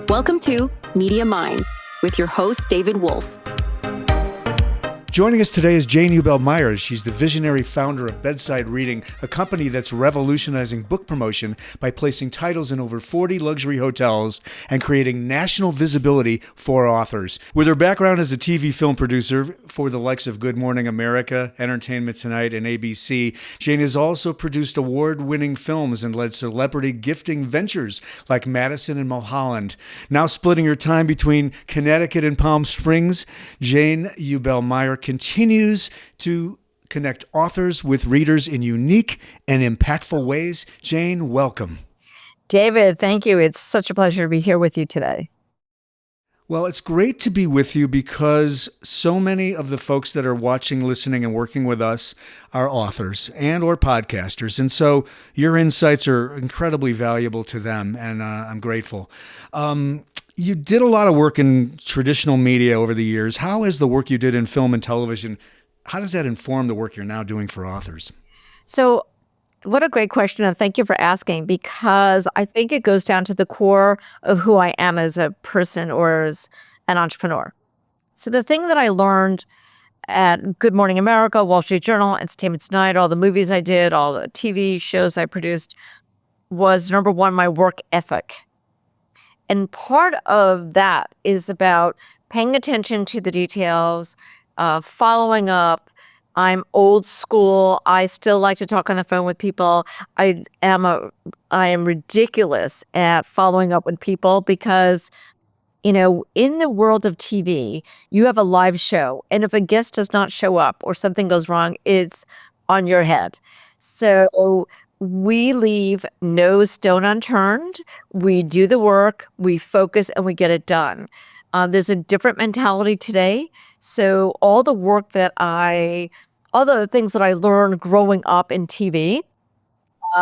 Welcome to Media Minds with your host, David Wolf. Joining us today is Jane Ubell-Meyer. She's the visionary founder of Bedside Reading, a company that's revolutionizing book promotion by placing titles in over 40 luxury hotels and creating national visibility for authors. With her background as a TV film producer for the likes of Good Morning America, Entertainment Tonight, and ABC, Jane has also produced award-winning films and led celebrity gifting ventures like Madison and Mulholland. Now splitting her time between Connecticut and Palm Springs, Jane Ubell-Meyer continues to connect authors with readers in unique and impactful ways. Jane, welcome. David, thank you. It's such a pleasure to be here with you today. Well, it's great to be with you because so many of the folks that are watching, listening, and working with us are authors and or podcasters. And so your insights are incredibly valuable to them, and I'm grateful. You did a lot of work in traditional media over the years. How is the work you did in film and television, how does that inform the work you're now doing for authors? So what a great question, and thank you for asking, because I think it goes down to the core of who I am as a person or as an entrepreneur. So the thing that I learned at Good Morning America, Wall Street Journal, Entertainment Tonight, all the movies I did, all the TV shows I produced, was number one, my work ethic. And part of that is about paying attention to the details, following up. I'm old school. I still like to talk on the phone with people. I am ridiculous at following up with people because, in the world of TV, you have a live show. And if a guest does not show up or something goes wrong, it's on your head. So we leave no stone unturned. We do the work, we focus, and we get it done. There's a different mentality today. So all the things that I learned growing up in TV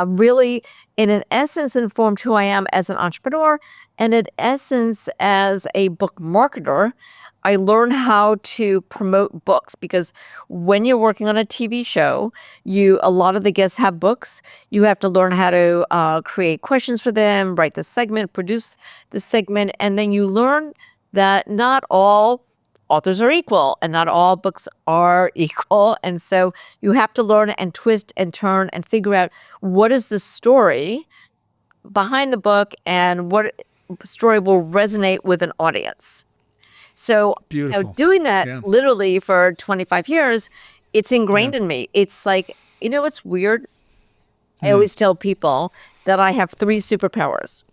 really, in an essence, informed who I am as an entrepreneur, and in essence, as a book marketer. I learned how to promote books because when you're working on a TV show, a lot of the guests have books. You have to learn how to create questions for them, write the segment, produce the segment, and then you learn that not all authors are equal and not all books are equal. And so you have to learn and twist and turn and figure out what is the story behind the book and what story will resonate with an audience. So doing that literally for 25 years, it's ingrained in me. It's like, it's weird. I always tell people that I have 3 superpowers.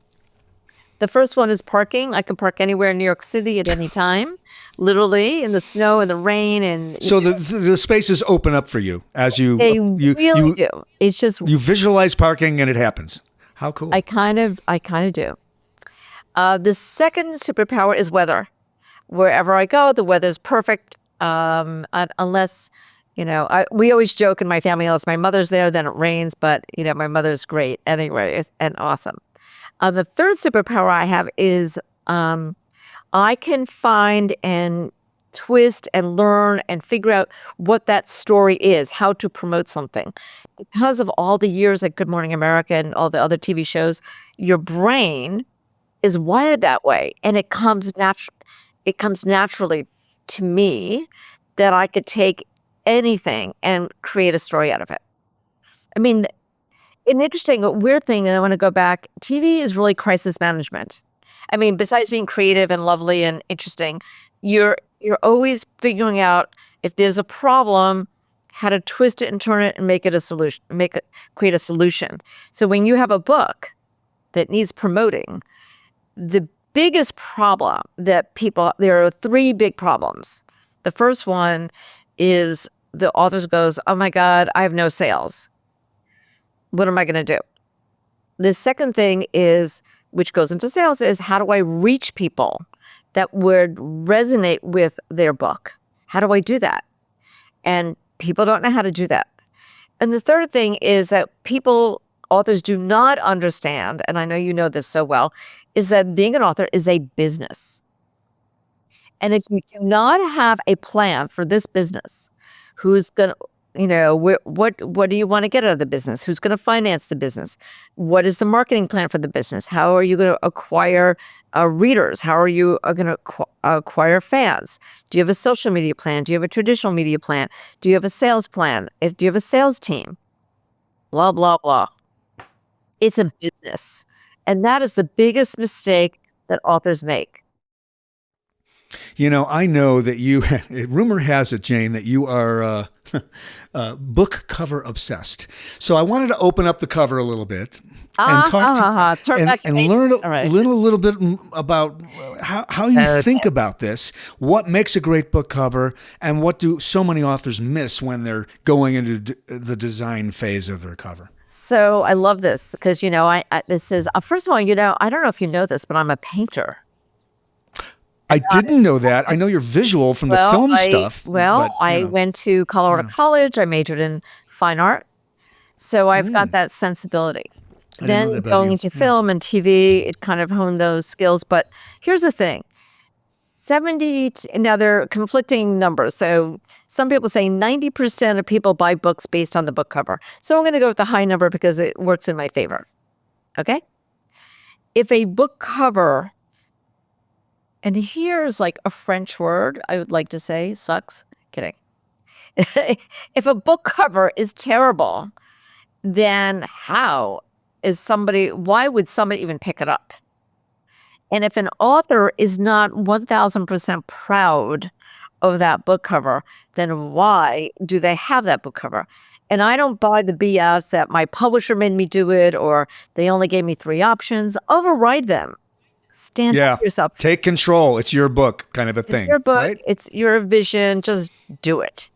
The first one is parking. I can park anywhere in New York City at any time, literally in the snow and the rain. And so the spaces open up for you as you really do. It's just you visualize parking and it happens. How cool! I kind of do. The second superpower is weather. Wherever I go, the weather's perfect. Unless, we always joke in my family, unless my mother's there, then it rains. But, my mother's great anyway and awesome. The third superpower I have is I can find and twist and learn and figure out what that story is, how to promote something. Because of all the years at Good Morning America and all the other TV shows, your brain is wired that way. And it comes naturally to me that I could take anything and create a story out of it. I mean, an interesting, weird thing, and I want to go back, TV is really crisis management. I mean, besides being creative and lovely and interesting, you're always figuring out if there's a problem, how to twist it and turn it and make it a solution, create a solution. So when you have a book that needs promoting, the biggest problem there are 3 big problems. The first one is the author goes, oh my God, I have no sales. What am I going to do? The second thing is, which goes into sales, is how do I reach people that would resonate with their book? How do I do that? And people don't know how to do that. And the third thing is that authors do not understand, and I know you know this so well, is that being an author is a business. And if you do not have a plan for this business, what do you want to get out of the business? Who's going to finance the business? What is the marketing plan for the business? How are you going to acquire readers? How are you going to acquire fans? Do you have a social media plan? Do you have a traditional media plan? Do you have a sales plan? Do you have a sales team? Blah, blah, blah. It's a business. And that is the biggest mistake that authors make. I know that rumor has it, Jane, that you are book cover obsessed. So I wanted to open up the cover a little bit and talk and learn a little bit about how you think about this, what makes a great book cover, and what do so many authors miss when they're going into the design phase of their cover. So I love this because, this is, first of all, I don't know if you know this, but I'm a painter. I didn't know that. I know you're visual from the film stuff. I went to Colorado College. I majored in fine art. So I've got that sensibility. Then going into film and TV, it kind of honed those skills. But here's the thing. Now they're conflicting numbers. So some people say 90% of people buy books based on the book cover. So I'm going to go with the high number because it works in my favor. Okay? If a book cover... And here's like a French word I would like to say, sucks. Kidding. If a book cover is terrible, then why would somebody even pick it up? And if an author is not 1000% proud of that book cover, then why do they have that book cover? And I don't buy the BS that my publisher made me do it or they only gave me 3 options. Override them. Stand up for yourself. Take control. It's your book kind of a thing. It's your book. Right? It's your vision. Just do it.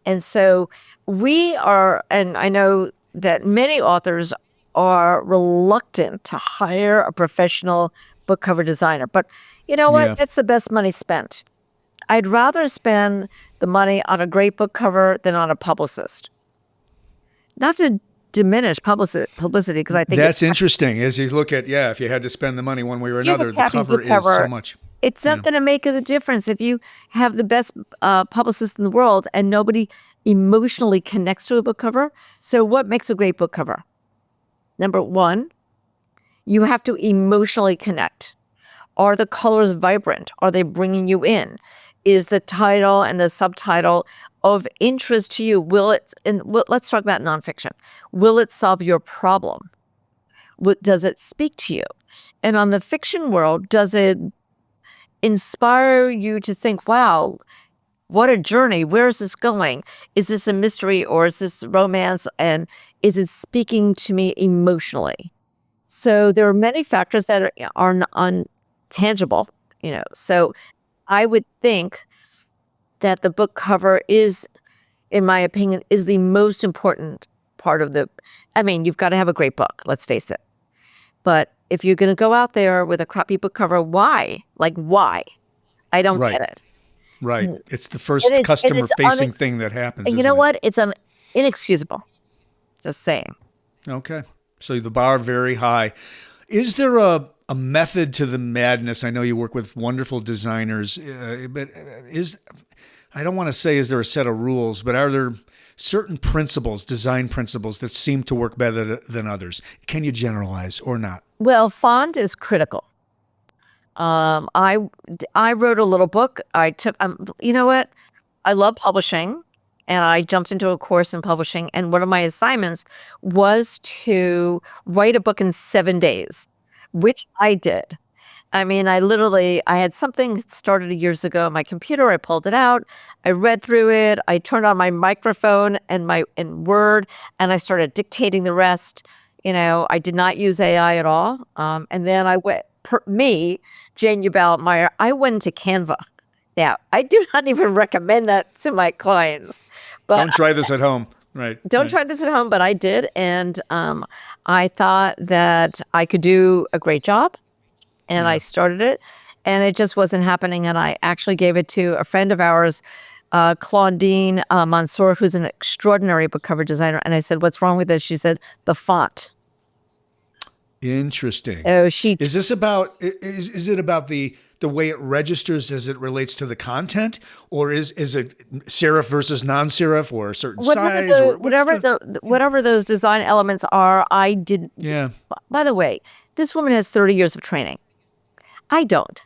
And so and I know that many authors are reluctant to hire a professional book cover designer. But you know what? That's the best money spent. I'd rather spend the money on a great book cover than on a publicist. Not to diminish publicity because I think that's interesting as you look at if you had to spend the money one way or another, the cover is so much. It's not going to make a difference if you have the best publicist in the world and nobody emotionally connects to a book cover. So what makes a great book cover? Number 1, you have to emotionally connect. Are the colors vibrant? Are they bringing you in? Is the title and the subtitle of interest to you? Let's talk about nonfiction. Will it solve your problem? Does it speak to you? And on the fiction world, does it inspire you to think, wow, what a journey. Where is this going? Is this a mystery or is this romance? And is it speaking to me emotionally? So there are many factors that are untangible, So I would think that the book cover is, in my opinion, is the most important part of you've got to have a great book, let's face it. But if you're going to go out there with a crappy book cover, why? Why? I don't get it. Right. It's the first customer-facing thing that happens, and you know what? It's inexcusable. Just saying. Okay. So the bar very high. Is there a method to the madness? I know you work with wonderful designers, but I don't want to say is there a set of rules, but are there certain design principles that seem to work better than others? Can you generalize or not? Well, font is critical. I wrote a little book. I took, you know what? I love publishing, and I jumped into a course in publishing. And one of my assignments was to write a book in 7 days, which I did. I had something started years ago on my computer. I pulled it out. I read through it. I turned on my microphone and in Word, and I started dictating the rest. I did not use AI at all. And then I went, Jane Ubell-Meyer, I went to Canva. Now, I do not even recommend that to my clients. But don't try this at home. Right. Don't try this at home, but I did. And I thought that I could do a great job. And I started it, and it just wasn't happening. And I actually gave it to a friend of ours, Claudine Mansour, who's an extraordinary book cover designer. And I said, "What's wrong with this?" She said, "The font." Interesting. Oh, is this about? Is it about the the way it registers as it relates to the content, or is it serif versus non-serif, or a certain size, or whatever those design elements are? I did. Yeah. By the way, this woman has 30 years of training. I don't.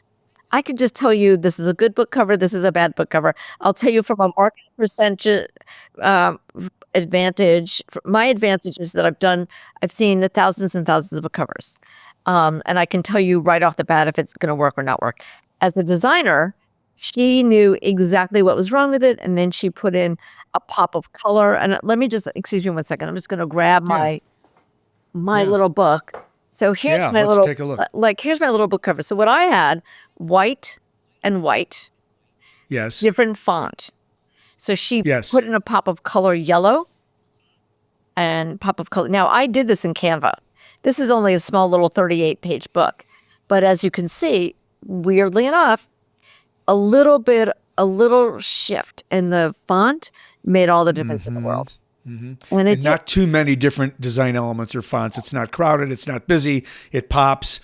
I could just tell you this is a good book cover, this is a bad book cover. I'll tell you from a marketing percentage advantage. My advantage is that I've seen the thousands and thousands of book covers. And I can tell you right off the bat if it's going to work or not work. As a designer, she knew exactly what was wrong with it, and then she put in a pop of color. And let me just, excuse me one second, I'm just going to grab my little book. So here's my let's little, take a look. Here's my little book cover. So what I had, white and white, Yes. different font. So she Yes. put in a pop of color yellow and pop of color. Now I did this in Canva. This is only a small little 38-page book. But as you can see, weirdly enough, a little shift in the font made all the difference in the world. And not too many different design elements or fonts. It's not crowded. It's not busy. It pops.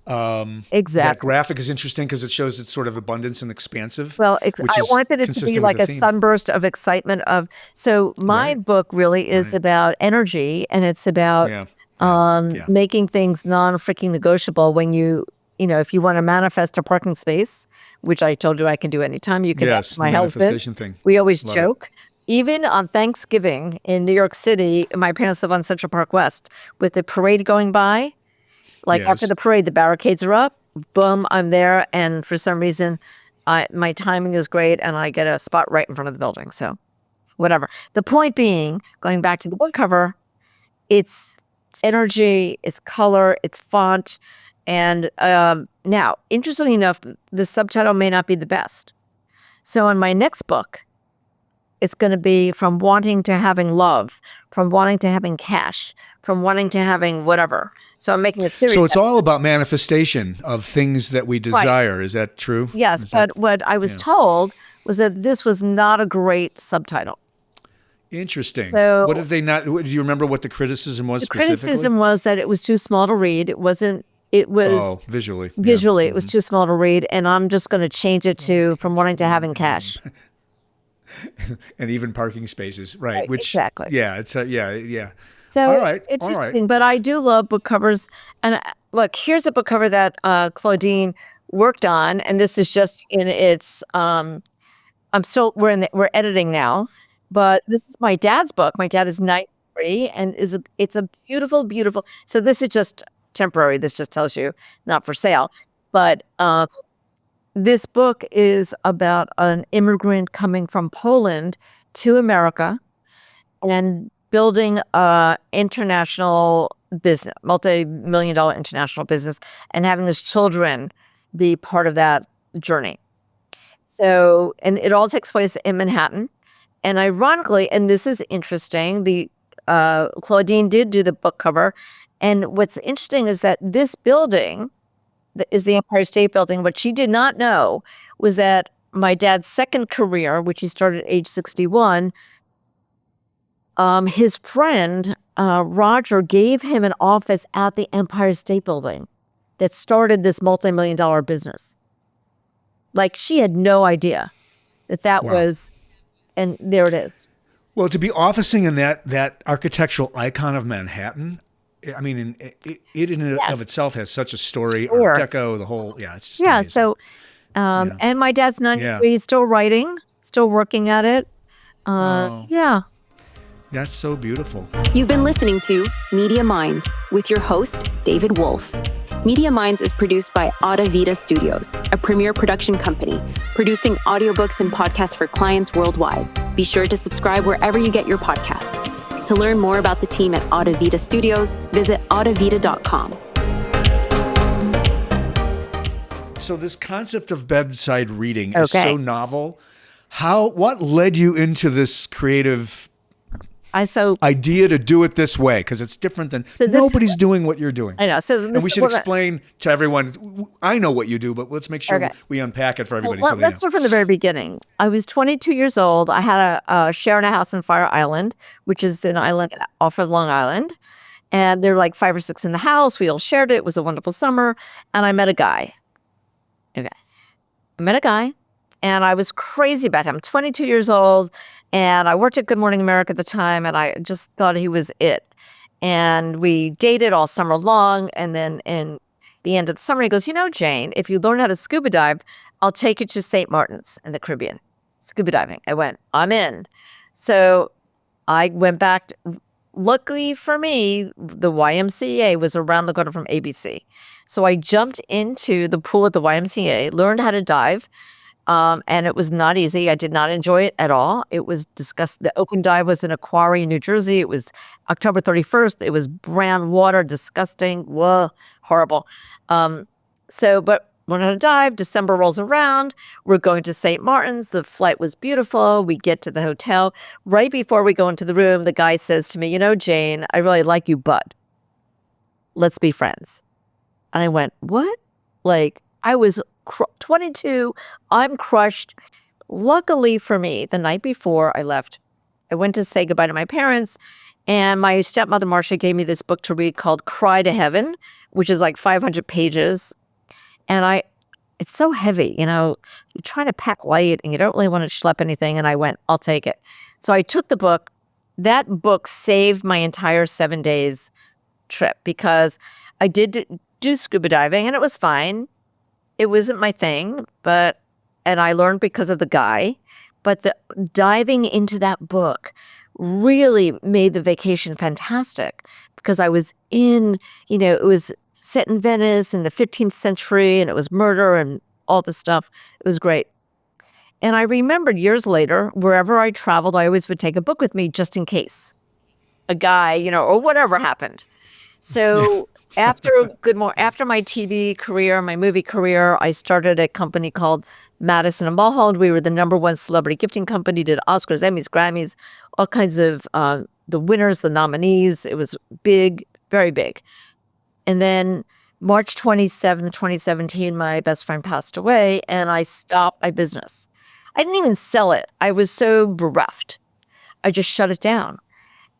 Exactly. That graphic is interesting because it shows it's sort of abundance and expansive. Well, I wanted it to be like a sunburst of excitement so my book really is about energy, and it's about making things non-freaking negotiable when if you want to manifest a parking space, which I told you I can do anytime. You can ask my manifestation husband. Thing. We always joke. Even on Thanksgiving in New York City, my parents live on Central Park West, with the parade going by, after the parade, the barricades are up, boom, I'm there. And for some reason, my timing is great and I get a spot right in front of the building. So whatever. The point being, going back to the book cover, it's energy, it's color, it's font. And now, interestingly enough, the subtitle may not be the best. So in my next book, it's going to be from wanting to having love, from wanting to having cash, from wanting to having whatever. So I'm making it serious. So it's all about manifestation of things that we desire. Right. Is that true? Yes, but what I was told was that this was not a great subtitle. Interesting. So, what did they not? Do you remember what the criticism was specifically? The criticism was that it was too small to read. It was visually. Visually, it was too small to read, and I'm just going to change it to from wanting to having cash. And even parking spaces, right? Which exactly. Yeah, it's yeah. So all right, it's interesting, but I do love book covers. And look, here's a book cover that Claudine worked on, and this is just in its. We're editing now, but this is my dad's book. My dad is 93, and it's a beautiful, beautiful. So this is just temporary. This just tells you not for sale, but. This book is about an immigrant coming from Poland to America and building a international business, multi-million-dollar international business, and having his children be part of that journey. So, and it all takes place in Manhattan. And ironically, and this is interesting, Claudine did do the book cover. And what's interesting is that this building is the Empire State Building. What she did not know was that my dad's second career, which he started at age 61, his friend, Roger, gave him an office at the Empire State Building that started this multi-million-dollar business. She had no idea that was, and there it is. Well, to be officing in that architectural icon of Manhattan, I mean, it in and of itself has such a story. Art Deco, the whole, it's just amazing. So, and my dad's 93, he's still writing, still working at it. Yeah. That's so beautiful. You've been listening to Media Minds with your host, David Wolf. Media Minds is produced by Auda Vita Studios, a premier production company, producing audiobooks and podcasts for clients worldwide. Be sure to subscribe wherever you get your podcasts. To learn more about the team at Auda Vita Studios, visit audavita.com. So this concept of bedside reading is so novel. What led you into this creative idea to do it this way? Because it's different than nobody's doing what you're doing. I know. And we should explain to everyone. I know what you do, but let's make sure we unpack it for everybody. Let's start from the very beginning. I was 22 years old. I had a share in a house on Fire Island, which is an island off of Long Island. And there were like 5 or 6 in the house. We all shared it. It was a wonderful summer. And I met a guy. Okay. I met a guy, and I was crazy about him. 22 years old, and I worked at Good Morning America at the time, and I just thought he was it. And we dated all summer long, and then in the end of the summer, he goes, Jane, if you learn how to scuba dive, I'll take you to St. Martin's in the Caribbean. Scuba diving. I went, I'm in. So I went back. Luckily for me, the YMCA was around the corner from ABC. So I jumped into the pool at the YMCA, learned how to dive, and it was not easy. I did not enjoy it at all. It was disgusting. The open dive was in a quarry in New Jersey. It was October 31st. It was brown water, disgusting. Whoa, horrible. But learned how to dive. December rolls around. We're going to St. Martin's. The flight was beautiful. We get to the hotel. Right before we go into the room, the guy says to me, Jane, I really like you, but let's be friends. And I went, what? Like, I was 22. I'm crushed. Luckily for me, the night before I left, I went to say goodbye to my parents, and my stepmother, Marcia, gave me this book to read called Cry to Heaven, which is like 500 pages. And it's so heavy, you're trying to pack light and you don't really want to schlep anything. And I went, I'll take it. So I took the book. That book saved my entire 7 days trip because I did do scuba diving and it was fine. It wasn't my thing, and I learned because of the guy. But the diving into that book really made the vacation fantastic because I was it was set in Venice in the 15th century, and it was murder and all this stuff. It was great. And I remembered years later, wherever I traveled, I always would take a book with me just in case a guy, or whatever happened. So after my TV career, my movie career, I started a company called Madison and Mulholland. We were the #1 celebrity gifting company, did Oscars, Emmys, Grammys, all kinds of the winners, the nominees. It was big, very big. And then March 27th, 2017, my best friend passed away and I stopped my business. I didn't even sell it. I was so bereft. I just shut it down.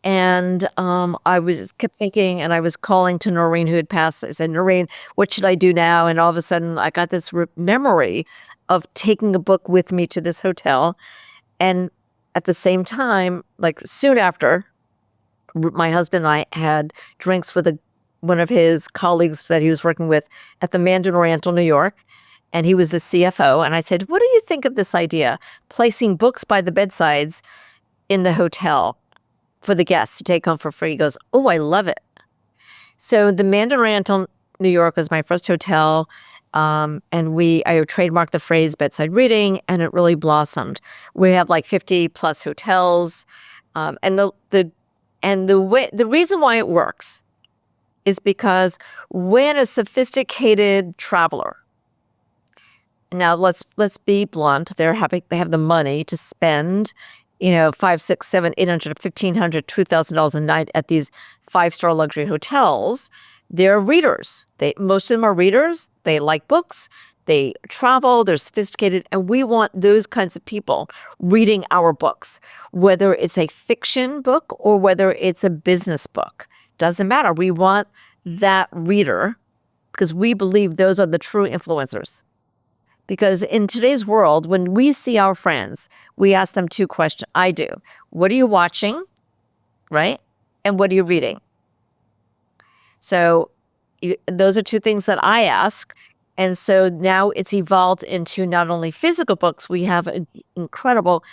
And I kept thinking, and I was calling to Noreen who had passed. I said, Noreen, what should I do now? And all of a sudden I got this memory of taking a book with me to this hotel. And at the same time, like soon after, my husband and I had drinks with one of his colleagues that he was working with at the Mandarin Oriental, New York, and he was the CFO. And I said, what do you think of this idea, placing books by the bedsides in the hotel for the guests to take home for free? He goes, oh, I love it. So the Mandarin Oriental, New York was my first hotel, and I trademarked the phrase bedside reading, and it really blossomed. We have like 50 plus hotels, and the reason why it works is because when a sophisticated traveler, now let's be blunt, they have the money to spend, $500, $600, $700, $800, $1,500, $2,000 a night at these 5-star luxury hotels. They're readers. Most of them are readers. They like books. They travel. They're sophisticated, and we want those kinds of people reading our books, whether it's a fiction book or whether it's a business book. Doesn't matter. We want that reader because we believe those are the true influencers. Because in today's world, when we see our friends, we ask them 2 questions. I do. What are you watching, right? And what are you reading? So those are 2 things that I ask. And so now it's evolved into not only physical books, we have an incredible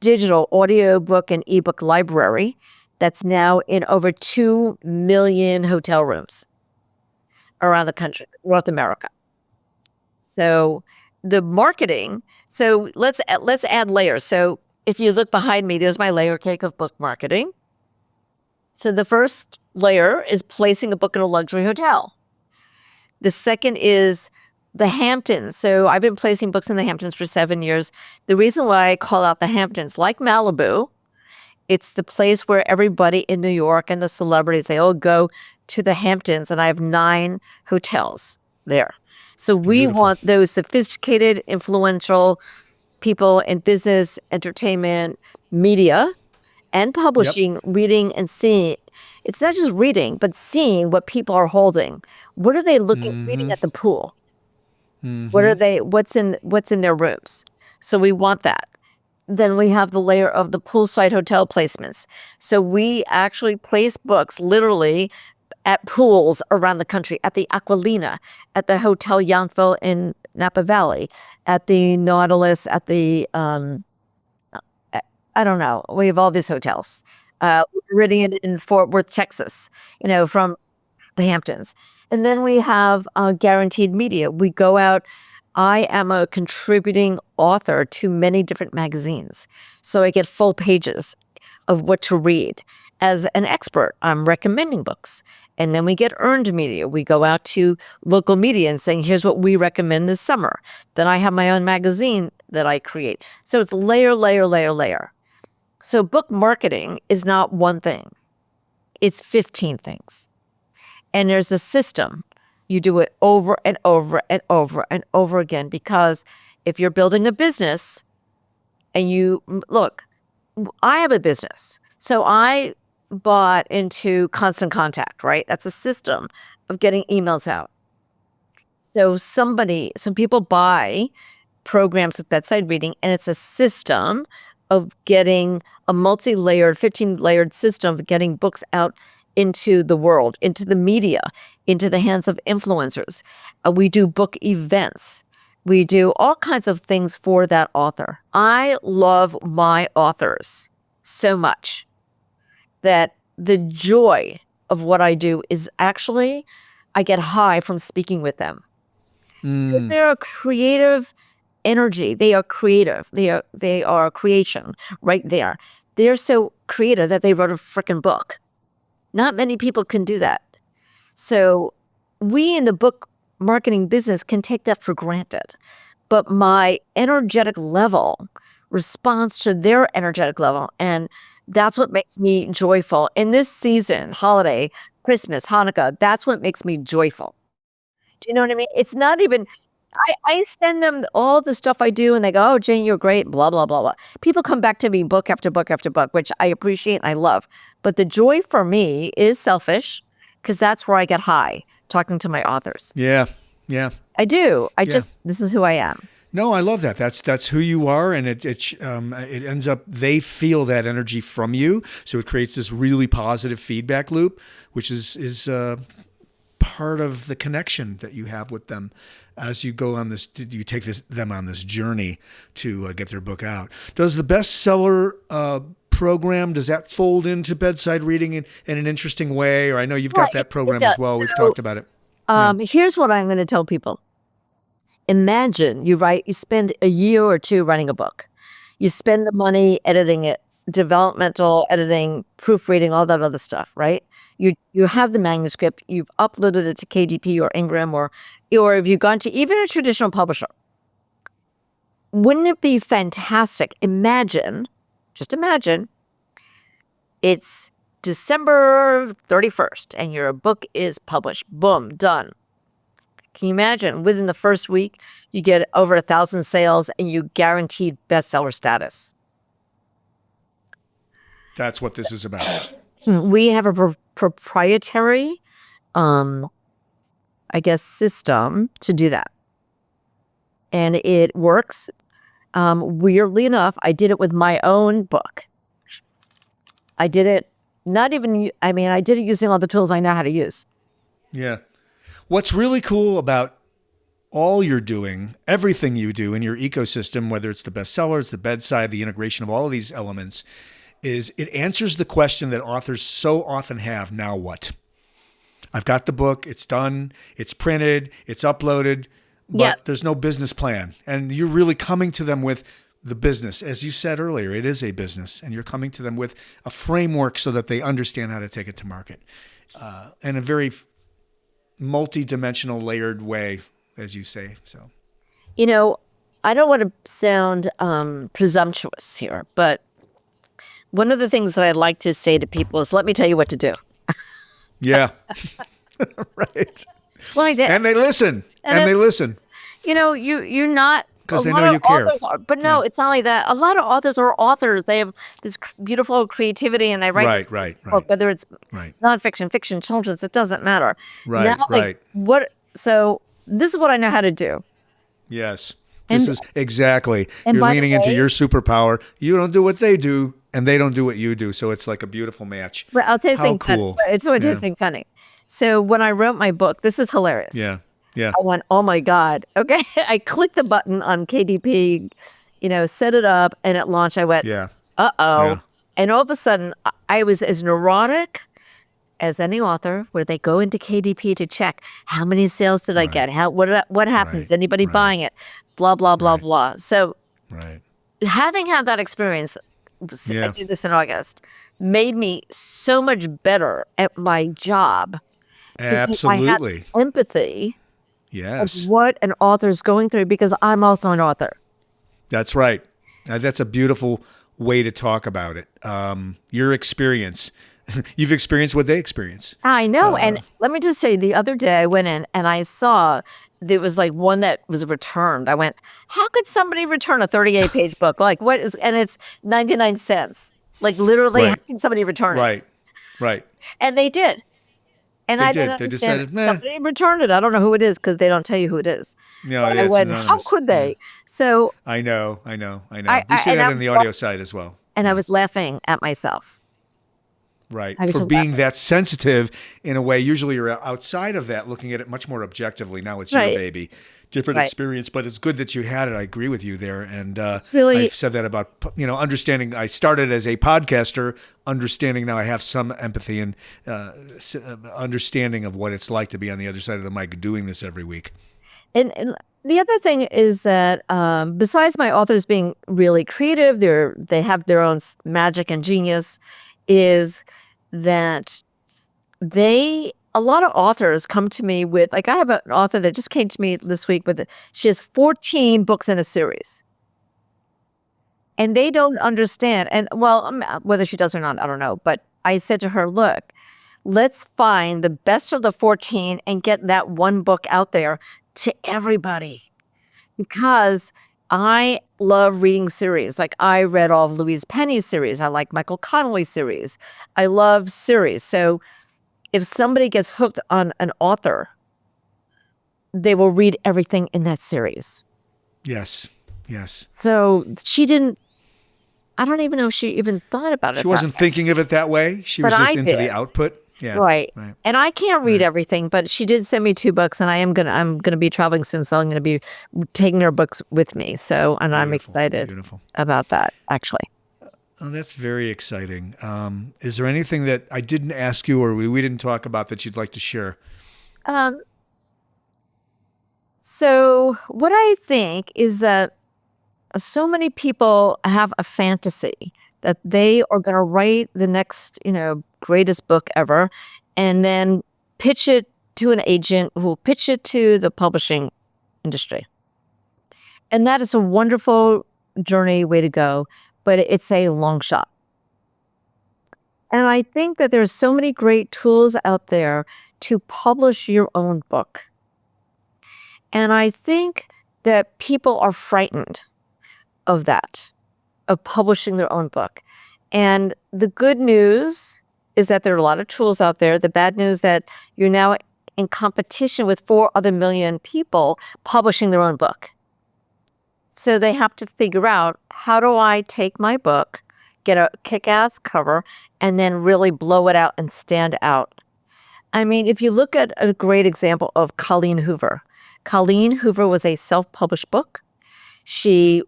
digital audiobook and ebook library that's now in over 2 million hotel rooms around the country, North America. So the marketing, so let's add layers. So if you look behind me, there's my layer cake of book marketing. So the first layer is placing a book in a luxury hotel. The second is the Hamptons. So I've been placing books in the Hamptons for 7 years. The reason why I call out the Hamptons, like Malibu, it's the place where everybody in New York and the celebrities, they all go to the Hamptons, and I have 9 hotels there. So we want those sophisticated, influential people in business, entertainment, media, and publishing, reading and seeing. It's not just reading, but seeing what people are holding. What are they reading at the pool? What are they? What's in their rooms? So we want that. Then we have the layer of the poolside hotel placements. So we actually place books literally at pools around the country, at the Aquilina, at the Hotel Yountville in Napa Valley, at the Nautilus, at the I don't know. We have all these hotels. Meridian in Fort Worth, Texas, from the Hamptons. And then we have guaranteed media. We go out. I am a contributing author to many different magazines. So I get full pages of what to read. As an expert, I'm recommending books. And then we get earned media. We go out to local media and saying, here's what we recommend this summer. Then I have my own magazine that I create. So it's layer, layer, layer, layer. So book marketing is not one thing. It's 15 things. And there's a system. You do it over and over and over and over again, because if you're building a business and look, I have a business. So I bought into Constant Contact, right? That's a system of getting emails out. So some people buy programs with Bedside Reading, and it's a system of getting a multi-layered, 15-layered system of getting books out into the world, into the media, into the hands of influencers. We do book events. We do all kinds of things for that author. I love my authors so much that the joy of what I do is actually, I get high from speaking with them. Because they're a creative energy. They are creative. They are creation right there. They're so creative that they wrote a freaking book. Not many people can do that. So we in the book marketing business can take that for granted. But my energetic level responds to their energetic level. And that's what makes me joyful. In this season, holiday, Christmas, Hanukkah, that's what makes me joyful. Do you know what I mean? It's not even, I send them all the stuff I do and they go, oh, Jane, you're great, blah, blah, blah, blah. People come back to me book after book after book, which I appreciate and I love. But the joy for me is selfish, because that's where I get high, talking to my authors. Yeah, yeah. I do. This is who I am. No, I love that. That's who you are, and it ends up, they feel that energy from you, so it creates this really positive feedback loop, which is part of the connection that you have with them as you go on this. You take them on this journey to get their book out. Does the bestseller program, does that fold into Bedside Reading in an interesting way? Or I know you've got that program as well. We've talked about it. Here's what I'm going to tell people. Imagine you spend a year or two writing a book. You spend the money editing it, developmental editing, proofreading, all that other stuff, right? You have the manuscript, you've uploaded it to KDP or Ingram, or if you've gone to even a traditional publisher. Wouldn't it be fantastic? Just imagine, it's December 31st and your book is published. Boom, done. Can you imagine? Within the first week, you get over 1,000 sales and you guaranteed bestseller status. That's what this is about. We have a proprietary, system to do that. And it works. Weirdly enough, I did it with my own book. I did it I did it using all the tools I know how to use. Yeah. What's really cool about all you're doing, everything you do in your ecosystem, whether it's the bestsellers, the bedside, the integration of all of these elements, is it answers the question that authors so often have, now what? I've got the book, it's done, it's printed, it's uploaded, but there's no business plan. And you're really coming to them with the business. As you said earlier, it is a business, and you're coming to them with a framework so that they understand how to take it to market in a very multi-dimensional, layered way, as you say. So, I don't want to sound presumptuous here, but one of the things that I'd like to say to people is, let me tell you what to do. Yeah. Right. Well, I did. And they listen. They listen. You're not. Because they know you care. But no, it's not like that. A lot of authors are authors. They have this beautiful creativity, and they write right. book, whether it's nonfiction, fiction, children's, it doesn't matter. Right, now, So this is what I know how to do. Yes. And This is exactly. and You're by the leaning into way, your superpower. You don't do what they do, and they don't do what you do. So it's like a beautiful match. well, I'll tell you How something funny. cool. It's what Yeah. is something funny. So when I wrote my book, this is hilarious. Yeah. Yeah. I went, oh my God. Okay. I clicked the button on KDP, set it up, and it launched. I went, Yeah. uh-oh. Yeah. And all of a sudden, I was as neurotic as any author, where they go into KDP to check how many sales did I get? What happens? Right. Is anybody Right. buying it? Blah, blah, blah, Right. blah. So Right. having had that experience, I Yeah. did this in August, made me so much better at my job because I had Absolutely. empathy of Yes. what an author is going through because I'm also an author. That's right. That's a beautiful way to talk about it. Your experience. You've experienced what they experience. I know. And let me just say, the other day I went in and I saw there was like one that was returned. I went, how could somebody return a 38-page book? Like, what is, and it's 99 cents. Like, literally, how Right. can somebody return it? Right. Right. And they did. And They I did. didn't They understand it. decided, meh. Somebody returned it. I don't know who it is because they don't tell you who it is. No, And yeah, I it's went, how anonymous. could Yeah. they? So I know. I know. I know. I, We I see and that I in was the laugh- audio side as well. and I was laughing at myself. Right. I was For just being laughing. that sensitive in a way. Usually you're outside of that, looking at it much more objectively. Now it's your Right. baby. Different Right. experience, but it's good that you had it. I agree with you there. And It's really I've said that about, understanding. I started as a podcaster, understanding now I have some empathy and understanding of what it's like to be on the other side of the mic doing this every week. And the other thing is that besides my authors being really creative, they have their own magic and genius, is that a lot of authors come to me with, like, I have an author that just came to me this week she has 14 books in a series. And they don't understand. And well, whether she does or not, I don't know. But I said to her, look, let's find the best of the 14 and get that one book out there to everybody. Because I love reading series. Like, I read all of Louise Penny's series. I like Michael Connelly's series. I love series. So if somebody gets hooked on an author, they will read everything in that series. Yes. Yes. So I don't even know if she even thought about it. She wasn't thinking of it that way. She was But just I into did. the output. Yeah. Right. Right. And I can't read everything, but she did send me 2 books, and I'm gonna be traveling soon, so I'm gonna be taking her books with me. So, and I'm Beautiful. excited Beautiful. about that, actually. Oh, that's very exciting. Is there anything that I didn't ask you or we didn't talk about that you'd like to share? So what I think is that so many people have a fantasy that they are going to write the next, greatest book ever, and then pitch it to an agent who will pitch it to the publishing industry. And that is a wonderful journey, way to go, but it's a long shot. And I think that there's so many great tools out there to publish your own book. And I think that people are frightened of that, of publishing their own book. And the good news is that there are a lot of tools out there. The bad news that you're now in competition with 4 other million people publishing their own book. So they have to figure out, how do I take my book, get a kick-ass cover, and then really blow it out and stand out? I mean, if you look at a great example of Colleen Hoover. Colleen Hoover was a self-published book. She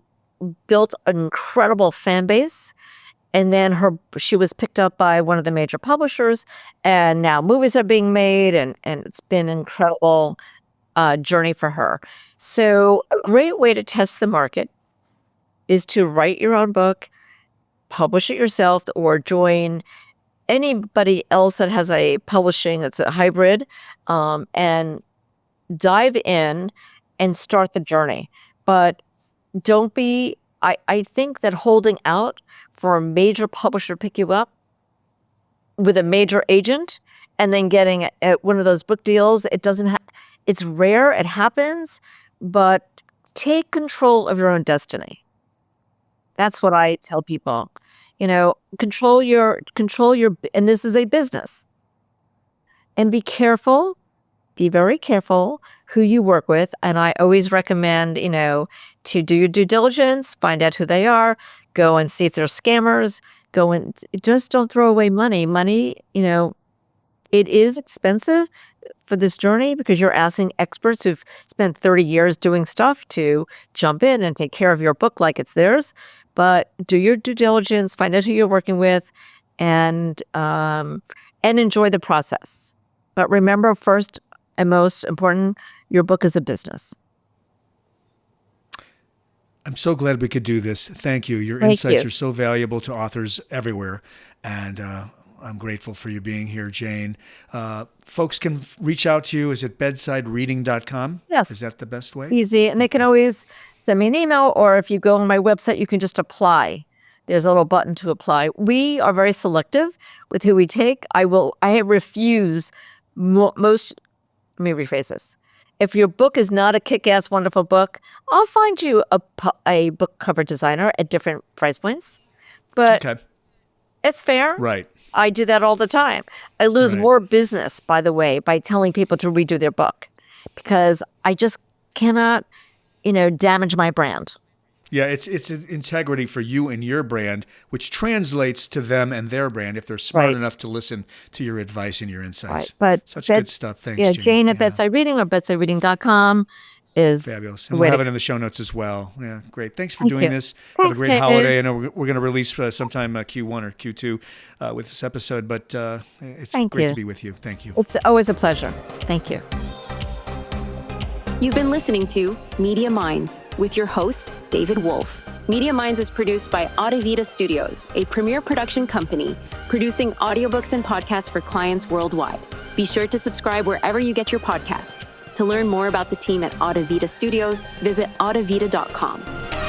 built an incredible fan base, and then she was picked up by one of the major publishers, and now movies are being made, and it's been an incredible journey for her. So a great way to test the market is to write your own book, publish it yourself, or join anybody else that has a publishing that's a hybrid, and dive in and start the journey. But don't be, I think that holding out for a major publisher to pick you up with a major agent and then getting one of those book deals, it's rare, it happens, but take control of your own destiny. That's what I tell people. Control your, and this is a business. And be careful be very careful who you work with. And I always recommend, to do your due diligence, find out who they are, go and see if they're scammers, go and just don't throw away money. Money, it is expensive for this journey because you're asking experts who've spent 30 years doing stuff to jump in and take care of your book like it's theirs. But do your due diligence, find out who you're working with, and enjoy the process. But remember, first and most important, your book is a business. I'm so glad we could do this. Thank you. Your insights are so valuable to authors everywhere. And I'm grateful for you being here, Jane. Folks can reach out to you. Is it bedsidereading.com? Yes. Is that the best way? Easy. And they can always send me an email, or if you go on my website, you can just apply. There's a little button to apply. We are very selective with who we take. I refuse most, let me rephrase this. If your book is not a kick-ass, wonderful book, I'll find you a book cover designer at different price points. But it's fair. Right. I do that all the time. I lose more business, by the way, by telling people to redo their book because I just cannot, damage my brand. Yeah, it's an integrity for you and your brand, which translates to them and their brand if they're smart enough to listen to your advice and your insights. But such good stuff. Thanks, Jane. Jane at Bedside Reading or bedsidereading.com is fabulous. And we'll have it in the show notes as well. Yeah, great. Thanks for doing this. Thanks, have a great holiday. I know we're going to release sometime Q1 or Q2 with this episode, but it's great to be with you. Thank you. It's always a pleasure. Thank you. You've been listening to Media Minds with your host, David Wolf. Media Minds is produced by Audavita Studios, a premier production company producing audiobooks and podcasts for clients worldwide. Be sure to subscribe wherever you get your podcasts. To learn more about the team at Audavita Studios, visit audavita.com.